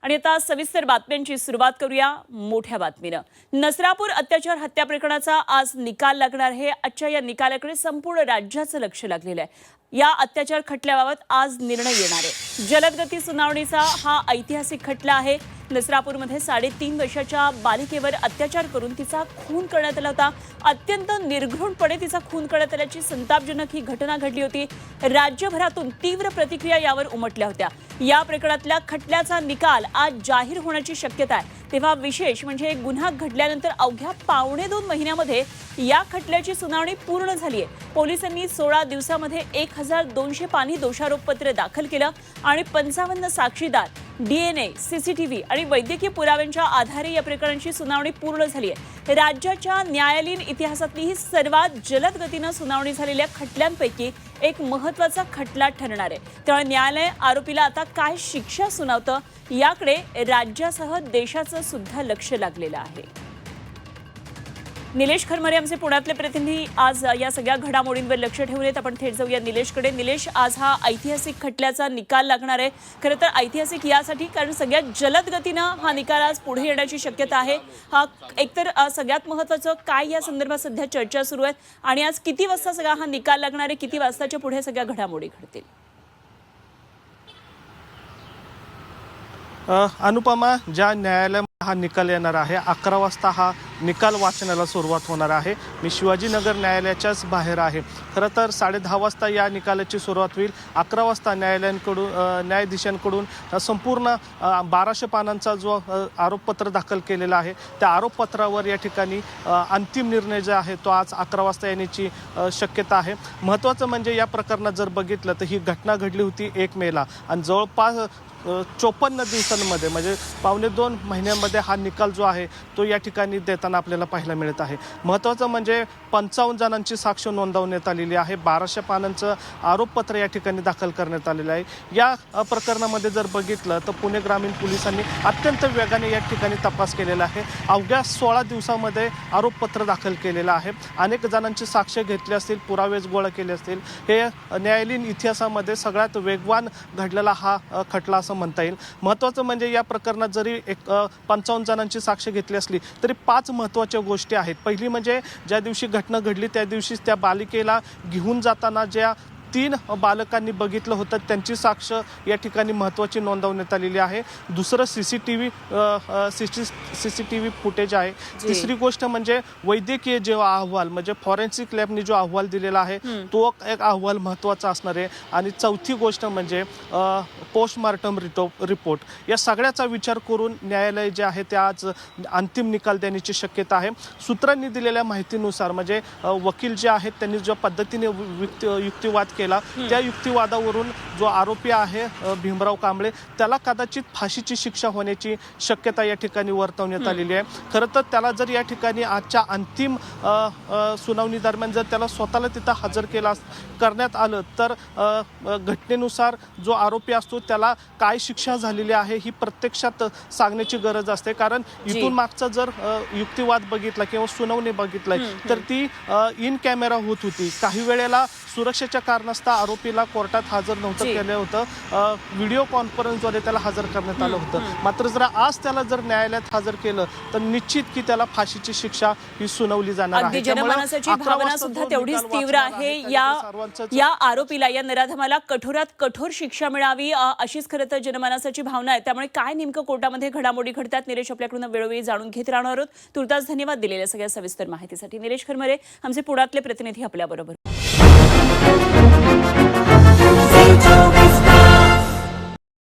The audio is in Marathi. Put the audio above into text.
आणि आता सविस्तर बातम्यांची सुरुवात करूया मोठ्या बातमीनं। नसरापूर अत्याचार हत्या प्रकरणाचा आज निकाल लागणार आहे। आजच्या या निकालाकडे संपूर्ण राज्याचं लक्ष लागलेलं आहे। या अत्याचार खटल्याबाबत आज निर्णय येणार आहे। जलद गती सुनावणीचा हा ऐतिहासिक खटला आहे। नसरापूरमध्ये 3.5 वर्षाच्या बालिकेवर अत्याचार करून तिचा खून करण्यात आला होता। अत्यंत निर्घृणपणे तिचा खून करण्यात आल्याची संतापजनक ही घटना घडली होती। राज्यभरातून तीव्र प्रतिक्रिया यावर उमटल्या होत्या। या प्रकरणातल्या खटल्याचा निकाल आज जाहीर होण्याची शक्यता आहे। तेव्हा विशेष म्हणजे गुन्हा घडल्यानंतर अवघ्या 2.5 महिन्यामध्ये या खटल्याची सुनावणी पूर्ण झाली आहे। पोलिसांनी 16 दिवसांमध्ये 1200 पानी दोषारोपपत्र दाखल केलं आणि 55 साक्षीदार, डीएनए, सीसीटीव्ही आणि वैद्यकीय पुराव्यांच्या आधारे या प्रकरणाची सुनावणी पूर्ण झाली आहे। राज्याच्या न्यायालयीन इतिहासातली ही सर्वात जलद गतीनं सुनावणी झालेल्या खटल्यांपैकी एक महत्त्वाचा खटला ठरणार आहे। त्यामुळे न्यायालय आरोपीला आता काय शिक्षा सुनावतं याकडे राज्यासह देशाचं सुद्धा लक्ष लागलेलं आहे। निलेश खरमरे आमचे पुण्यातले प्रतिनिधी आज या सगळ्या घडामोडींवर लक्ष ठेवून आहेत। आपण थेट जाऊया निलेशकडे। निलेश, आज हा ऐतिहासिक खटल्याचा निकाल लागणार आहे। खरं तर ऐतिहासिक यासाठी कारण सगळ्यात जलद गतीनं हा निकाल आज पुढे येण्याची शक्यता आहे। हा एकतर सगळ्यात महत्त्वाचं काय या संदर्भात सध्या चर्चा सुरू आहेत आणि आज किती वाजता सगळा हा निकाल लागणार आहे, किती वाजताच्या पुढे सगळ्या घडामोडी घडतील? अनुपमा, ज्या न्यायालयामध्ये हा निकाल येणार आहे 11 वाजता हा निकाल वाचनाला सुरुवात होणार आहे। मी शिवाजीनगर न्यायालयाच्याच बाहेर आहे। खरं तर 10:30 वाजता या निकालाची सुरुवात होईल। 11 वाजता न्यायाधीशांकडून संपूर्ण 1200 पानांचा जो आरोपपत्र दाखल केलेला आहे त्या आरोपपत्रावर या ठिकाणी अंतिम निर्णय जो आहे तो आज 11 वाजता येण्याची शक्यता आहे। महत्त्वाचं म्हणजे या प्रकरणात जर बघितलं तर ही घटना घडली होती 1 मेला आणि जवळपास 54 दिवसांमध्ये म्हणजे 2.25 महिन्यांमध्ये हा निकाल जो आहे तो या ठिकाणी देताना आपल्याला पाहायला मिळत आहे। महत्त्वाचं म्हणजे 55 जणांची साक्ष नोंदवण्यात आलेली आहे। 1200 पानांचं आरोपपत्र या ठिकाणी दाखल करण्यात आलेलं आहे। या प्रकरणामध्ये जर बघितलं तर पुणे ग्रामीण पोलिसांनी अत्यंत वेगाने या ठिकाणी तपास केलेला आहे। अवघ्या 16 दिवसामध्ये आरोपपत्र दाखल केलेलं आहे। अनेक जणांची साक्ष घेतली असतील, पुरावे गोळा केले असतील। हे न्यायालयीन इतिहासामध्ये सगळ्यात वेगवान घडलेला हा खटला असं म्हणता येईल। महत्त्वाचं म्हणजे या प्रकरणात जरी 55 जणांची साक्ष घेतली असली तरी 5 महत्त्वाच्या गोष्टी आहेत। पहिली म्हणजे ज्या दिवशी घटना घडली त्या दिवशीच त्या बालिकेला घेऊन जाताना ज्या 3 बालकांनी बघितलं होतं त्यांची साक्ष या ठिकाणी महत्त्वाची नोंदवण्यात आलेली आहे। दुसरं सीसीटीव्ही फुटेज आहे। तिसरी गोष्ट म्हणजे वैद्यकीय जो अहवाल म्हणजे फॉरेन्सिक लॅबनी जो अहवाल दिलेला आहे तो एक अहवाल महत्त्वाचा असणार आहे। आणि चौथी गोष्ट म्हणजे पोस्टमार्टम रिपोर्ट। या सगळ्याचा विचार करून न्यायालय जे आहे ते आज अंतिम निकाल देण्याची शक्यता आहे। सूत्रांनी दिलेल्या माहितीनुसार म्हणजे वकील जे आहेत त्यांनी ज्या पद्धतीने युक्तिवाद केला त्या युक्तिवादावरून जो आरोपी आहे भीमराव कांबळे त्याला कदाचित फाशीची शिक्षा होण्याची शक्यता या ठिकाणी वर्तवण्यात आलेली आहे। खरं तर त्याला जर या ठिकाणी आजच्या अंतिम सुनावणी दरम्यान जर त्याला स्वतःला तिथं हजर करण्यात आलं तर घटनेनुसार जो आरोपी असतो त्याला काय शिक्षा झालेली आहे ही प्रत्यक्षात सांगण्याची गरज असते। कारण इथून मागचा जर युक्तिवाद बघितला किंवा सुनावणी बघितलं तर ती इन कॅमेरा होत होती। काही वेळेला सुरक्षेच्या कारणास्तव आरोपीला कोर्टात हजर नव्हतं केलं होतं, व्हिडिओ कॉन्फरन्सद्वारे त्याला हजर करण्यात आलं होतं। मात्र जर आज त्याला जर न्यायालयात हजर केलं तर निश्चित की त्याला फाशीची शिक्षा ही सुनावली जाणार आहे। जनमानसाची भावना सुद्धा तेवढीच तीव्र आहे। या आरोपीला, या नराधमाला कठोरात कठोर शिक्षा मिळावी अशीच खरं तर जनमानसाची भावना आहे। त्यामुळे काय नेमकं कोर्टामध्ये घडामोडी घडतात निलेश आपल्याकडून वेळोवेळी जाणून घेत राहणार आहोत। तुर्तास धन्यवाद दिलेल्या सगळ्या सविस्तर माहितीसाठी। निलेश खरमरे आमचे पुण्यातले प्रतिनिधी आपल्याबरोबर।